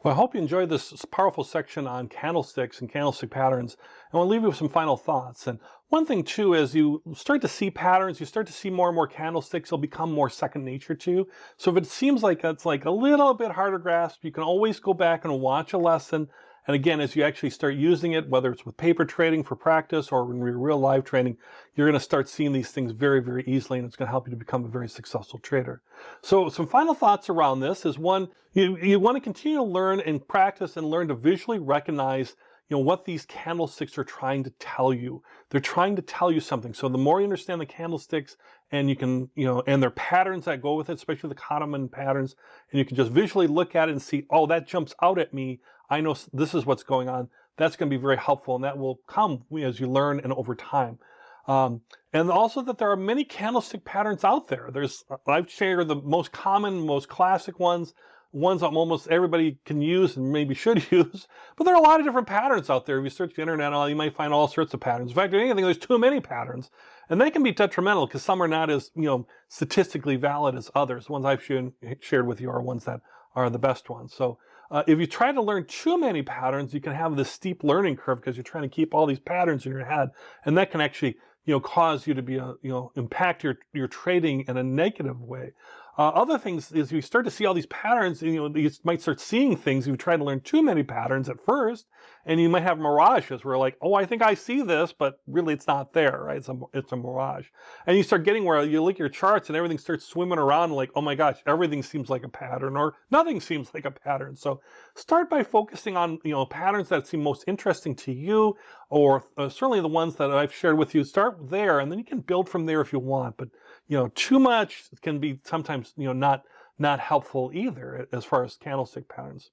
Well, I hope you enjoyed this powerful section on candlesticks and candlestick patterns. And I'll leave you with some final thoughts. And one thing too, as you start to see patterns, you start to see more and more candlesticks, they'll become more second nature to you. So if it seems like it's like a little bit harder to grasp, you can always go back and watch a lesson. And again, as you actually start using it, whether it's with paper trading for practice or in your real live trading, you're going to start seeing these things very, very easily, and it's going to help you to become a very successful trader. So some final thoughts around this is one, you want to continue to learn and practice and learn to visually recognize what these candlesticks are trying to tell you. They're trying to tell you something. So the more you understand the candlesticks and you can, and their patterns that go with it, especially the Kahneman patterns, and you can just visually look at it and see, oh, that jumps out at me. I know this is what's going on. That's going to be very helpful, and that will come as you learn and over time. And also that there are many candlestick patterns out there. I've shared the most common, most classic ones that almost everybody can use and maybe should use, but there are a lot of different patterns out there. If you search the internet, you might find all sorts of patterns. In fact, if anything, there's too many patterns, and they can be detrimental because some are not as statistically valid as others. The ones I've shared with you are ones that are the best ones. So if you try to learn too many patterns, you can have this steep learning curve because you're trying to keep all these patterns in your head, and that can actually cause you to be impact your trading in a negative way. Other things is you start to see all these patterns, you might start seeing things. You try to learn too many patterns at first, and you might have mirages where like, oh, I think I see this, but really it's not there, right? It's a mirage. And you start getting where you look at your charts and everything starts swimming around like, oh my gosh, everything seems like a pattern or nothing seems like a pattern. So start by focusing on, patterns that seem most interesting to you, or certainly the ones that I've shared with you. Start there, and then you can build from there if you want. But too much can be sometimes not helpful either as far as candlestick patterns.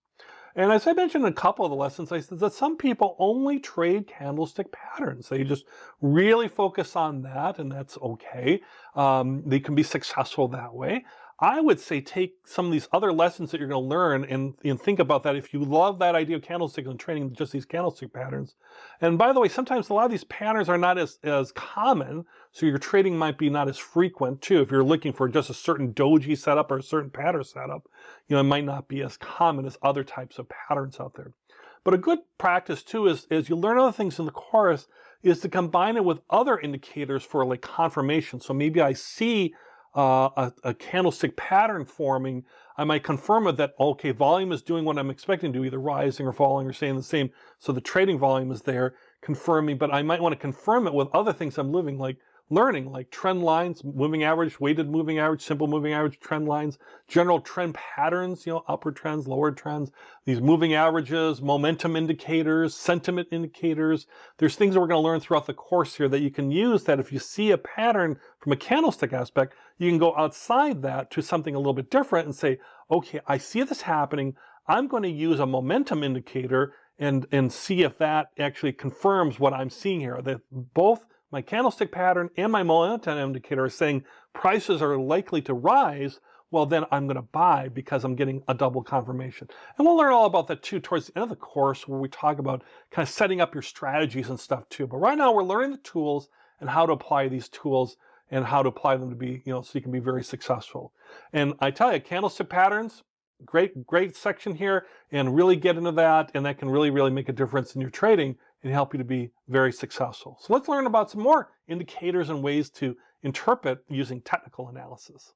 And as I mentioned in a couple of the lessons, I said that some people only trade candlestick patterns. They just really focus on that, and that's okay. They can be successful that way. I would say take some of these other lessons that you're going to learn and think about that. If you love that idea of candlesticks and training just these candlestick patterns. And by the way, sometimes a lot of these patterns are not as common, so your trading might be not as frequent too. If you're looking for just a certain doji setup or a certain pattern setup, it might not be as common as other types of patterns out there. But a good practice too is you learn other things in the course is to combine it with other indicators for like confirmation. So maybe I see a candlestick pattern forming, I might confirm it that, okay, volume is doing what I'm expecting to do, either rising or falling or staying the same. So the trading volume is there confirming, but I might want to confirm it with other things I'm learning, like trend lines, moving average, weighted moving average, simple moving average, trend lines, general trend patterns, upward trends, lower trends, these moving averages, momentum indicators, sentiment indicators. There's things that we're going to learn throughout the course here that you can use, that if you see a pattern from a candlestick aspect, you can go outside that to something a little bit different and say, okay, I see this happening. I'm going to use a momentum indicator and see if that actually confirms what I'm seeing here. That both my candlestick pattern and my momentum indicator are saying prices are likely to rise. Well, then I'm going to buy because I'm getting a double confirmation. And we'll learn all about that too towards the end of the course, where we talk about kind of setting up your strategies and stuff too. But right now we're learning the tools and how to apply these tools and how to apply them to be, so you can be very successful. And I tell you, candlestick patterns, great section here, and really get into that, and that can really, really make a difference in your trading and help you to be very successful. So let's learn about some more indicators and ways to interpret using technical analysis.